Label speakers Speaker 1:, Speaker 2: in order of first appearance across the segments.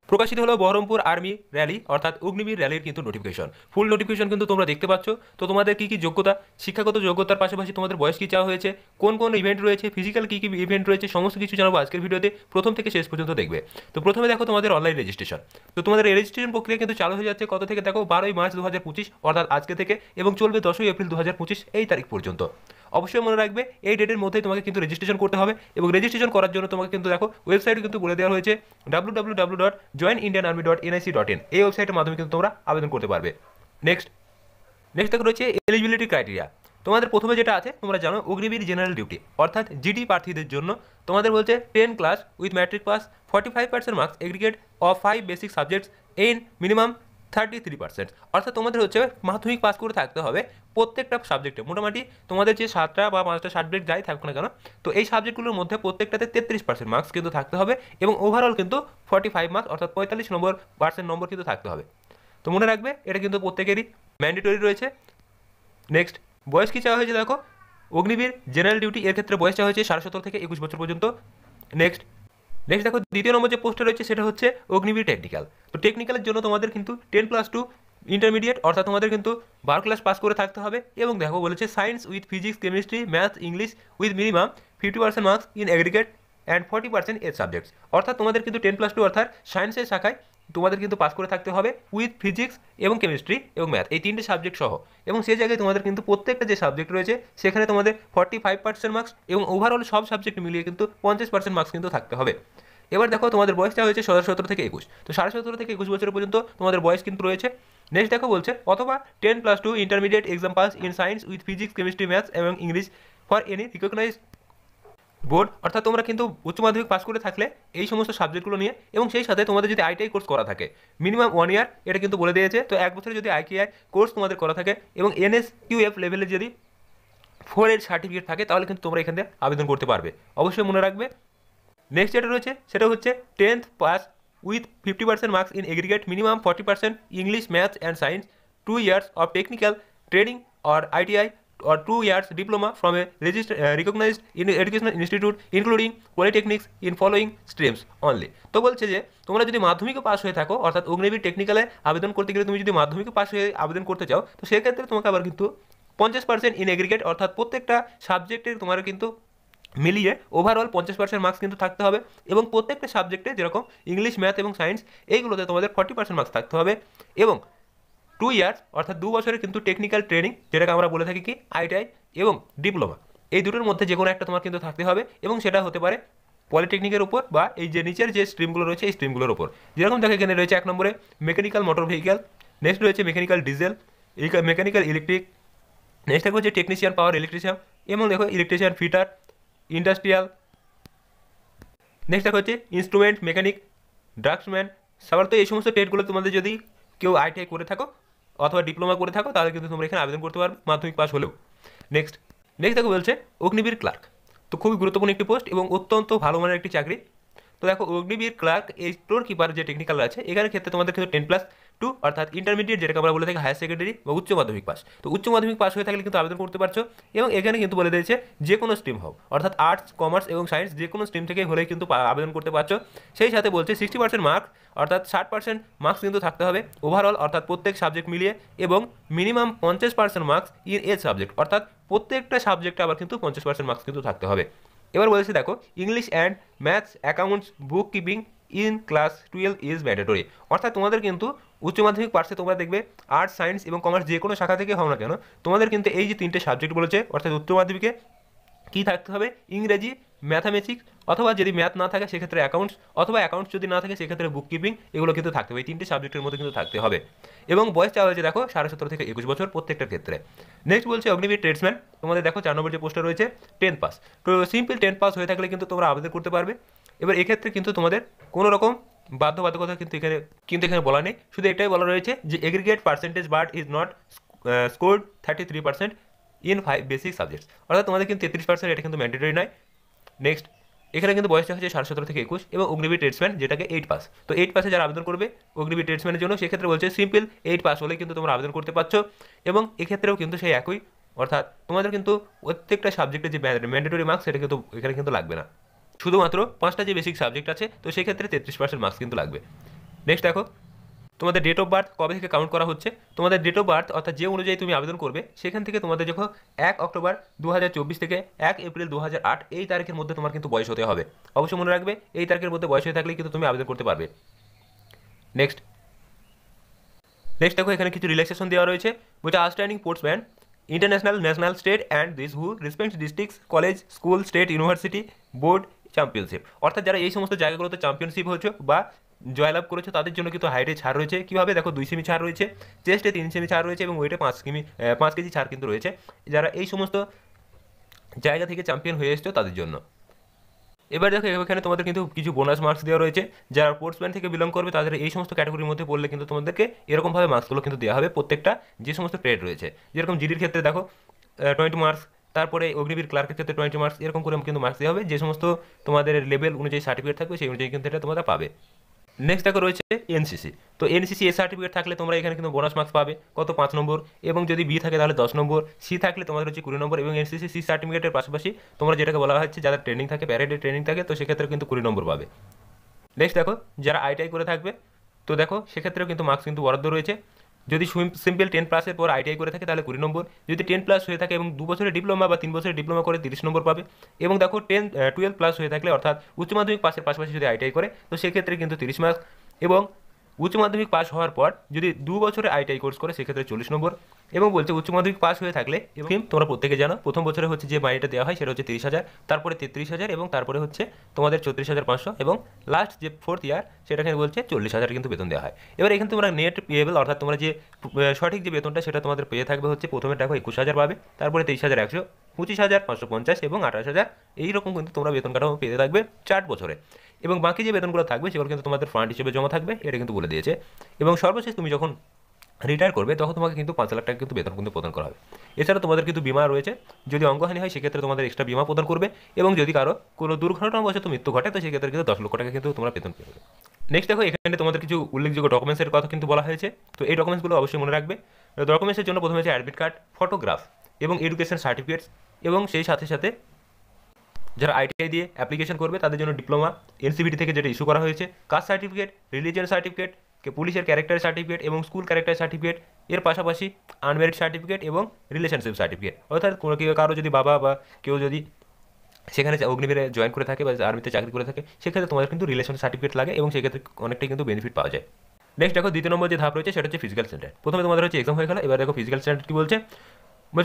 Speaker 1: প্রকাশিত হলো Baharampur army rally অর্থাৎ অগ্নিবীর র্যালির কিন্তু নোটিফিকেশন। ফুল নোটিফিকেশন কিন্তু তোমরা দেখতে পাচ্ছ। তো তোমাদের কি কি যোগ্যতা, শিক্ষাগত যোগ্যতার পাশাপাশি তোমাদের বয়স কি চাওয়া হয়েছে, কোন কোন ইভেন্ট রয়েছে, ফিজিক্যাল কি কি ইভেন্ট রয়েছে, সমস্ত কিছু জানাবো আজকের ভিডিওতে, প্রথম থেকে শেষ পর্যন্ত দেখবে। তো প্রথমে দেখো তোমাদের অনলাইন রেজিস্ট্রেশন। তো তোমাদের রেজিস্ট্রেশন প্রক্রিয়া কিন্তু চালু হয়ে যাচ্ছে কত থেকে, দেখো 12ই মার্চ 2025 অর্থাৎ আজকে থেকে, এবং চলবে 10ই এপ্রিল 2025 এই তারিখ পর্যন্ত। অবশ্যই মনে রাখবে এই ডেটের মধ্যেই তোমাকে কিন্তু রেজিস্ট্রেশন করতে হবে, এবং রেজিস্ট্রেশন করার জন্য তোমাকে কিন্তু দেখো ওয়েবসাইটে কিন্তু বলে দেওয়া হয়েছে www.joinindianarmy.nic.in। এই ওয়েবসাইটের মাধ্যমে কিন্তু তোমরা আবেদন করতে পারবে। নেক্সট দেখো রয়েছে এলিজিবিলিটি ক্রাইটেরিয়া। তোমাদের প্রথমে যেটা আছে তোমরা জানো, অগ্নিবীর জেনারেল ডিউটি অর্থাৎ জিডি প্রার্থীদের জন্য তোমাদের বলছে 10 class with matric pass, 45% marks aggregate of 5 basic subjects in minimum 33%। অর্থাৎ তোমাদের হচ্ছে মাধ্যমিক পাস করে থাকতে হবে প্রত্যেকটা সাবজেক্টে। মোটামুটি তোমাদের যে 7টা বা 5টা সাবজেক্ট যাই থাকুক না কেন, তো এই সাবজেক্টগুলোর মধ্যে প্রত্যেকটাতে 33% মার্কস কিন্তু থাকতে হবে, এবং ওভারঅল কিন্তু 45 মার্কস অর্থাৎ 45% নম্বর কিন্তু থাকতে হবে। তো মনে রাখবে এটা কিন্তু প্রত্যেকেরই ম্যান্ডেটরি রয়েছে। নেক্সট বয়স কি চাওয়া হয়েছে দেখো, অগ্নিবীর জেনারেল ডিউটি এর ক্ষেত্রে বয়স চাওয়া হয়েছে 17.5 থেকে 21 বছর পর্যন্ত। নেক্সট দেখো দ্বিতীয় নম্বর যে পোস্টটা রয়েছে সেটা হচ্ছে অগ্নিবীর টেকনিক্যাল। তো টেকনিক্যালের জন্য তোমাদের কিন্তু 10+2 ইন্টারমিডিয়েট অর্থাৎ তোমাদের কিন্তু 12 ক্লাস পাস করে থাকতে হবে, এবং দেখো বলেছে science with physics, chemistry, math, English with minimum 50% marks in aggregate and 40% এর সাবজেক্টস। অর্থাৎ তোমাদের কিন্তু 10+2 অর্থাৎ সায়েন্সের শাখায় তোমাদের কিন্তু পাস করে থাকতে হবে উইথ ফিজিক্স এবং কেমিস্ট্রি এবং ম্যাথ, এই 3টে সাবজেক্ট সহ। এবং সেই জায়গায় তোমাদের কিন্তু প্রত্যেকটা যে সাবজেক্ট রয়েছে সেখানে তোমাদের 45% মার্কস, এবং ওভারঅল সব সাবজেক্ট মিলিয়ে কিন্তু 50% মার্কস কিন্তু থাকতে হবে। এবার দেখো তোমাদের বয়সটা হয়েছে 17 থেকে 21, তো 17.5 থেকে 21 বছর পর্যন্ত তোমাদের বয়স কিন্তু রয়েছে। নেক্সট দেখো বলছে অথবা 10+2 intermediate exam pass in science with physics, chemistry, maths এবং English for any recognise board. অর্থাৎ তোমরা কিন্তু উচ্চ মাধ্যমিক পাস করে থাকলে এই সমস্ত সাবজেক্টগুলো নিয়ে, এবং সেই সাথে তোমাদের যদি আইটিআই কোর্স করা থাকে মিনিমাম 1 ইয়ার, এটা কিন্তু বলে দিয়েছে। তো 1 বছরে যদি আইটিআই কোর্স তোমাদের করা থাকে এবং এনএসকিউএফ লেভেলে যদি 4 এর সার্টিফিকেট থাকে, তাহলে কিন্তু তোমরা এখান থেকে আবেদন করতে পারবে। অবশ্যই মনে রাখবে। নেক্সট যেটা রয়েছে সেটা হচ্ছে 10th pass with 50% marks in aggregate, minimum 40% English, maths and science, 2 years of technical training or ITI or 2 years diploma from a recognized educational institute including polytechnics in following streams only। তো বলছে যে তোমরা যদি মাধ্যমিকে pass হয়ে থাকো, অর্থাৎ অগ্নিবীর টেকনিক্যালে আবেদন করতে গেলে তুমি যদি মাধ্যমিকে পাস হয়ে আবেদন করতে চাও, তো সেক্ষেত্রে তোমাকে আবার কিন্তু 50% ইন এগ্রিগেট অর্থাৎ প্রত্যেকটা সাবজেক্টের তোমার কিন্তু মিলিয়ে ওভারঅল 50% মার্কস কিন্তু থাকতে হবে, এবং প্রত্যেকটা সাবজেক্টে যেরকম ইংলিশ, ম্যাথ এবং সায়েন্স এইগুলোতে তোমাদের 40% মার্কস থাকতে হবে, এবং 2 ইয়ার্স অর্থাৎ 2 বছরের কিন্তু টেকনিক্যাল ট্রেনিং, যেটাকে আমরা বলে থাকি কি আইটিআই এবং ডিপ্লোমা, এই দুটোর মধ্যে যে কোনো একটা তোমার কিন্তু থাকতে হবে, এবং সেটা হতে পারে পলিটেকনিকের উপর বা এই যে নিচের যে স্ট্রিমগুলো রয়েছে এই স্ট্রিমগুলোর উপর। যেরকম দেখো এখানে রয়েছে 1 নম্বরে মেকানিক্যাল মোটর ভেহিক্যাল, নেক্সট রয়েছে mechanical diesel, mechanical electric, next দেখো হচ্ছে টেকনিশিয়ান পাওয়ার ইলেকট্রিশিয়ান, এবং দেখো ইলেকট্রিশিয়ান ফিটার, ইন্ডাস্ট্রিয়াল, নেক্সট দেখো হচ্ছে ইনস্ট্রুমেন্ট মেকানিক, ড্রাগসম্যান। সাধারণত এই সমস্ত ট্রেডগুলো তোমাদের যদি কেউ আইটিআই করে থাকো অথবা ডিপ্লোমা করে থাকো, তাহলে কিন্তু তোমরা এখানে আবেদন করতে পারবে মাধ্যমিক পাস হলেও। নেক্সট দেখো বলছে অগ্নিবীর ক্লার্ক। তো খুবই গুরুত্বপূর্ণ একটি পোস্ট এবং অত্যন্ত ভালো মানের একটি চাকরি। তো দেখো অগ্নিবীর ক্লার্ক এই স্টোর কিপার যে টেকনিক্যাল আছে, এখানে ক্ষেত্রে তোমাদের কিন্তু 10+2 অর্থাৎ ইন্টারমিডিয়েট, যেটাকে আমরা বলে থাকি হায়ার সেকেন্ডারি বা উচ্চ মাধ্যমিক পাস। তো উচ্চ মাধ্যমিক পাস হয়ে থাকলে কিন্তু আবেদন করতে পারছো, এবং এখানে কিন্তু বলে দিয়েছে যে কোনো স্ট্রিম হোক, অর্থাৎ আর্টস, কমার্স এবং সায়েন্স যে কোনো স্ট্রিম থেকে হলেই কিন্তু আবেদন করতে পারছো। সেই সাথে বলছে 60% মার্ক অর্থাৎ 60% মার্কস কিন্তু থাকতে হবে ওভারঅল, অর্থাৎ প্রত্যেক সাবজেক্ট মিলিয়ে, এবং minimum 50% marks in a subject, অর্থাৎ প্রত্যেকটা সাবজেক্টে আবার কিন্তু 50% মার্কস কিন্তু থাকতে হবে। এবার বলেছে দেখো English and maths, accounts, book keeping in class 12 is mandatory. অর্থাৎ তোমাদের কিন্তু উচ্চ মাধ্যমিক পাশে তোমরা দেখবে আর্টস, সায়েন্স এবং কমার্স যে কোনো শাখা থেকে হও না কেন, তোমাদের কিন্তু এই যে 3টে সাবজেক্ট বলেছে, অর্থাৎ উচ্চ মাধ্যমিকে কী থাকতে হবে, ইংরেজি, ম্যাথামেটিক্স, অথবা যদি ম্যাথ না থাকে সেক্ষেত্রে অ্যাকাউন্টস, অথবা অ্যাকাউন্টস যদি না থাকে সেক্ষেত্রে বুক কিপিং, এগুলো কিন্তু থাকতে হবে। এই 3টে সাবজেক্টের মধ্যে কিন্তু থাকতে হবে, এবং বয়স চাওয়া হয়েছে দেখো 17.5 থেকে 21 বছর প্রত্যেকটার ক্ষেত্রে। নেক্সট বলছে অগ্নিবীর ট্রেডসম্যান। তোমাদের দেখো 4 নম্বর যে পোস্টটা রয়েছে 10 পাস। তো সিম্পল 10 পাস হয়ে থাকলে কিন্তু তোমরা আবেদন করতে পারবে। এবার এক্ষেত্রে কিন্তু তোমাদের কোনো রকম বাধ্যবাধকতা কিন্তু এখানে বলা নেই, শুধু এটাই বলা রয়েছে যে aggregate percentage but is not scored 33% in 5 basic subjects. অর্থাৎ তোমাদের কিন্তু 33%, এটা কিন্তু ম্যান্ডেটরি নয়। নেক্সট এখানে কিন্তু বয়সটা হচ্ছে 17.5 থেকে 21, এবং অগ্নিবীর ট্রেডসম্যান যেটাকে 8 পাস। তো 8 পাসে যারা আবেদন করবে অগ্নিবীর ট্রেডসম্যানের জন্য, সেক্ষেত্রে বলছে সিম্পল 8 পাস হলে কিন্তু তোমরা আবেদন করতে পারছো, এবং এক্ষেত্রেও কিন্তু সেই একই, অর্থাৎ তোমাদের কিন্তু প্রত্যেকটা সাবজেক্টের যে ম্যান্ডেটরি মার্কস সেটা কিন্তু এখানে কিন্তু লাগবে না, শুধুমাত্র 5টা যে বেসিক সাবজেক্ট আছে তো সেক্ষেত্রে 33% মার্কস কিন্তু লাগবে। নেক্সট দেখো তোমাদের ডেট অফ বার্থ কবে থেকে কাউন্ট করা হচ্ছে। তোমাদের ডেট অফ বার্থ অর্থাৎ যে অনুযায়ী তুমি আবেদন করবে সেখান থেকে তোমাদের যখন 1 অক্টোবর 2024 থেকে 1 এপ্রিল 2008 এই তারিখের মধ্যে তোমার কিন্তু বয়স হতে হবে। অবশ্যই মনে রাখবে এই তারিখের মধ্যে বয়স হয়ে থাকলে কিন্তু তুমি আবেদন করতে পারবে। নেক্সট দেখো এখানে কিছু রিল্যাক্সেশন দেওয়া রয়েছে। বলছে outstanding sportsman international, national, state and this who respect districts, college, school, state, university, board championship, অর্থাৎ যারা এই সমস্ত জায়গাগুলোতে চ্যাম্পিয়নশিপ হয়েছে বা জয়লাভ করেছে তাদের জন্য কিন্তু হাইটে ছাড় রয়েছে। কীভাবে দেখো 2 সেমি ছাড় রয়েছে, চেস্টে 3 সেমি ছাড় রয়েছে এবং ওয়েটে 5 কেজি ছাড় কিন্তু রয়েছে যারা এই সমস্ত জায়গা থেকে চ্যাম্পিয়ন হয়ে এসছে তাদের জন্য। এবার দেখো এখানে তোমাদের কিন্তু কিছু বোনাস মার্কস দেওয়া রয়েছে। যারা স্পোর্টসম্যান থেকে বিলং করবে তাদের এই সমস্ত ক্যাটাগরির মধ্যে পড়লে কিন্তু তোমাদেরকে এরকমভাবে মার্কসগুলো কিন্তু দেওয়া হবে প্রত্যেকটা যে সমস্ত ট্রেড রয়েছে। যেরকম জিডির ক্ষেত্রে দেখো 20 মার্কস, তারপরে অগ্নিবীর ক্লার্কের ক্ষেত্রে 20 মার্কস, এরকম করে কিন্তু মার্কস দেওয়া হবে। যে সমস্ত তোমাদের লেভেল অনুযায়ী সার্টিফিকেট থাকবে সেই অনুযায়ী কিন্তু এটা তোমরা পাবে। নেক্সট দেখো রয়েছে এনসিসি। তো এনসিসি এ সার্টিফিকেট থাকলে তোমরা এখানে কিন্তু বোনাস মার্কস পাবে কত 5 নম্বর, এবং যদি বি থাকে তাহলে 10 নম্বর, সি থাকলে তোমাদের হচ্ছে 20 নম্বর, এবং এনসিসি সি সার্টিফিকেটের পাশাপাশি তোমরা যেটাকে বলা হচ্ছে যাদের ট্রেনিং থাকে, প্যারেডের ট্রেনিং থাকে, তো সেক্ষেত্রে কিন্তু 20 নম্বর পাবে। নেক্সট দেখো যারা আইটিআই করে থাকবে, তো দেখো সেক্ষেত্রেও কিন্তু মার্কস কিন্তু বরাদ্দ রয়েছে। যদি সিম্পল 10+ পর আইটিআই করে থাকে তাহলে 20 নম্বর, যদি 10+ হয়ে থাকে এবং 2 বছরের ডিপ্লোমা বা 3 বছরের ডিপ্লোমা করে 30 নম্বর পাবে, এবং দেখো 12+ হয়ে থাকলে অর্থাৎ উচ্চ মাধ্যমিক পাশের পাশাপাশি যদি আইটিআই করে তো সেক্ষেত্রে কিন্তু 30 মার্কস, এবং উচ্চ মাধ্যমিক পাস হওয়ার পর যদি 2 বছরের আইটিআই কোর্স করে সেক্ষেত্রে 40 নম্বর, এবং বলছে উচ্চ মাধ্যমিক পাস হয়ে থাকলে, এবং তোমরা প্রত্যেকে জানো প্রথম বছরে হচ্ছে যে মাইনেটা দেওয়া হয় সেটা হচ্ছে 30,000, তারপরে 33,000, এবং তারপরে হচ্ছে তোমাদের 34,500, এবং লাস্ট যে 4th ইয়ার সেটাকে বলছে 40,000 কিন্তু বেতন দেওয়া হয়। এবার এখানে তোমরা নেট পেয়েবল অর্থাৎ তোমরা যে সঠিক যে বেতনটা সেটা তোমাদের পেয়ে থাকবে হচ্ছে প্রথমে দেখো 21,000 পাবে, তারপরে 23,100, 25,550 এবং 28,000, এইরকম কিন্তু তোমরা বেতন কাঠামো পেতে থাকবে 4 বছরে। এবং বাকি যে বেতনগুলো থাকবে সেগুলো কিন্তু তোমাদের ফান্ড হিসেবে জমা থাকবে, এটা কিন্তু বলে দিয়েছে। এবং সর্বশেষ তুমি যখন রিটায়ার করবে তখন তোমাকে কিন্তু 5 লাখ টাকা কিন্তু বেতন কিন্তু প্রদান করা হবে। এছাড়া তোমাদের কিন্তু বিমা রয়েছে, যদি অঙ্গহানি হয় সেক্ষেত্রে তোমাদের এক্সট্রা বিমা প্রদান করবে, এবং যদি কারো কোনো দুর্ঘটনাবশত মৃত্যু ঘটে তো সেক্ষেত্রে কিন্তু 10 লক্ষ টাকা কিন্তু তোমরা বেতন পেয়ে যাবে। নেক্সট দেখো এখানে তোমাদের কিছু উল্লেখযোগ্য ডকুমেন্টসের কথা কিন্তু বলা হয়েছে। তো এই ডকুমেন্টসগুলো অবশ্যই মনে রাখবে। ডকুমেন্টসের জন্য প্রথমে হচ্ছে অ্যাডমিট কার্ড, ফটোগ্রাফ এবং এডুকেশন সার্টিফিকেটস, এবং সেই সাথে সাথে যারা আইটিআই দিয়ে অ্যাপ্লিকেশন করবে তাদের জন্য ডিপ্লোমা এনসিভিটি থেকে যেটা ইস্যু করা হয়েছে, কাস্ট সার্টিফিকেট, রিলিজিয়ান সার্টিফিকেট, পুলিশের ক্যারেক্টার সার্টিফিকেট এবং স্কুল ক্যারেক্টার সার্টিফিকেট, এর পাশাপাশি আনমেরিড সার্টিফিকেট এবং রিলেশনশিপ সার্টিফিকেট, অর্থাৎ কোনো কারো যদি বাবা বা কেউ যদি সেখানে অগ্নিবীরে জয়েন করে থাকে বা আর্মিতে চাকরি করে থাকে সেক্ষেত্রে তোমাদের কিন্তু রিলেশন সার্টিফিকেট লাগে, এবং সেক্ষেত্রে অনেকটাই কিন্তু বেনিফিট পাওয়া যায়। নেক্সট দেখো দ্বিতীয় নম্বর যে ধাপ রয়েছে সেটা হচ্ছে ফিজিক্যাল স্ট্যান্ডার্ড। প্রথমে তোমাদের হচ্ছে এক্সাম হয়ে গেল, এবার দেখো ফিজিক্যাল স্ট্যান্ডার্ড কি বলছে।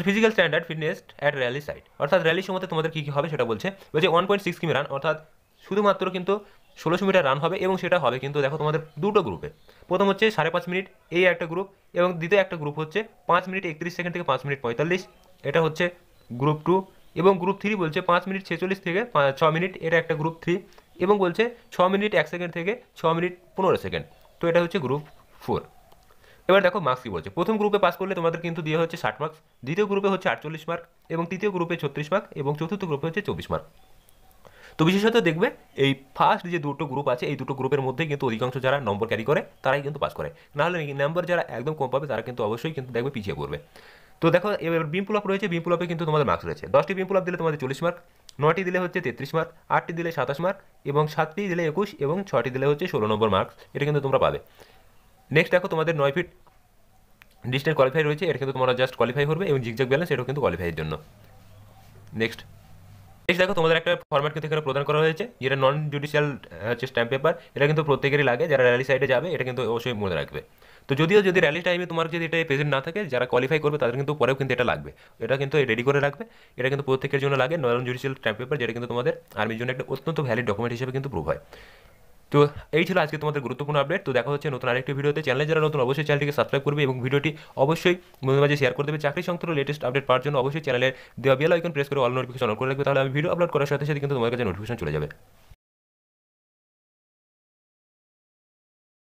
Speaker 1: Physical standard fitness at rally site, অর্থাৎ র্যালির সময়তে তোমাদের কী কী হবে সেটা বলছে। 1.6 কিমি রান, অর্থাৎ শুধুমাত্র কিন্তু 1600 মিটার রান হবে, এবং সেটা হবে কিন্তু দেখো তোমাদের দুটো গ্রুপে। প্রথম হচ্ছে 5.5 মিনিট এই একটা গ্রুপ, এবং দ্বিতীয় একটা গ্রুপ হচ্ছে 5 মিনিট 31 সেকেন্ড থেকে 5 মিনিট 45, এটা হচ্ছে গ্রুপ 2, এবং গ্রুপ 3 বলছে 5 মিনিট 46 থেকে 6 মিনিট, এটা একটা গ্রুপ 3, এবং বলছে 6 মিনিট 1 সেকেন্ড থেকে 6 মিনিট 15 সেকেন্ড, তো এটা হচ্ছে গ্রুপ 4। এবার দেখো মার্কস কী বলছে। প্রথম গ্রুপে পাস করলে তোমাদের কিন্তু দিয়ে হচ্ছে 60 মার্কস, দ্বিতীয় গ্রুপে হচ্ছে 48 মার্ক, এবং তৃতীয় গ্রুপে 36 মার্ক, এবং চতুর্থ গ্রুপে হচ্ছে 24 মার্ক। তো বিশেষত দেখবে এই ফার্স্ট যে দুটো গ্রুপ আছে এই দুটো গ্রুপের মধ্যে কিন্তু অধিকাংশ যারা নম্বর ক্যারি করে তারাই কিন্তু পাস করে, নাহলে নম্বর যারা একদম কম পাবে তারা কিন্তু অবশ্যই কিন্তু দেখবে পিছিয়ে পড়বে। তো দেখো এবার বিম পুল আপ রয়েছে, বিম পুল আপে কিন্তু তোমাদের মার্কস রয়েছে। 10টি বিম পুল আপ দিলে তোমাদের 40 মার্ক, 9টি দিলে হচ্ছে 33 মার্ক, 8টি দিলে 27 মার্ক, এবং 7টি দিলে 21, এবং 6টি দিলে হচ্ছে 16 নম্বর মার্কস, এটা কিন্তু তোমরা পাবে। নেক্সট দেখো তোমাদের 9 ফিট ডিস্টেন্স কোয়ালিফাই রয়েছে, এটা কিন্তু তোমরা জাস্ট কোয়ালিফাই করবে, এবং জিগজ্যাগ ব্যালেন্স এটাও কিন্তু কোয়ালিফাইয়ের জন্য। নেক্সট দেখো তোমাদের একটা ফরম্যাট কিন্তু এখানে প্রদান করা হয়েছে, যেটা নন জুডিশিয়াল হচ্ছে স্ট্যাম্প পেপার, এটা কিন্তু প্রত্যেকেরই লাগে যারা র্যালি সাইডে যাবে, এটা কিন্তু অবশ্যই মনে রাখবে। তো যদি র্যালি টাইমে তোমার যদি এটা প্রেজেন্ট না থাকে, যারা কোয়ালিফাই করবে তাদের কিন্তু পরেও কিন্তু এটা লাগবে, এটা কিন্তু রেডি করে রাখবে, এটা কিন্তু প্রত্যেকের জন্য লাগে নন জুডিশিয়াল স্ট্যাম্প পেপার, যেটা কিন্তু তোমাদের আর্মির জন্য একটা অত্যন্ত ভ্যালিড ডকুমেন্ট হিসেবে কিন্তু প্রুভ হয়। তো এই ছিল আজকে তোমাদের গুরুত্বপূর্ণ আপডেট। তো দেখা হচ্ছে নতুন আরেকটি ভিডিওতে। চ্যানেলে যারা নতুন অবশ্যই চ্যানেলটিকে সাবস্ক্রাইব করবে, এবং ভিডিওটি অবশ্যই বন্ধুদের মাঝে শেয়ার করে দেবে। চাকরি সংক্রান্ত লেটেস্ট আপডেট পাওয়ার জন্য অবশ্যই চ্যানেলের দেওয়া বেল আইকন প্রেস করে অল নোটিফিকেশন অন করে রাখবে, তাহলে আমি ভিডিও আপলোড করার সাথে সাথে কিন্তু তোমার কাছে নোটিফিকেশন চলে যাবে।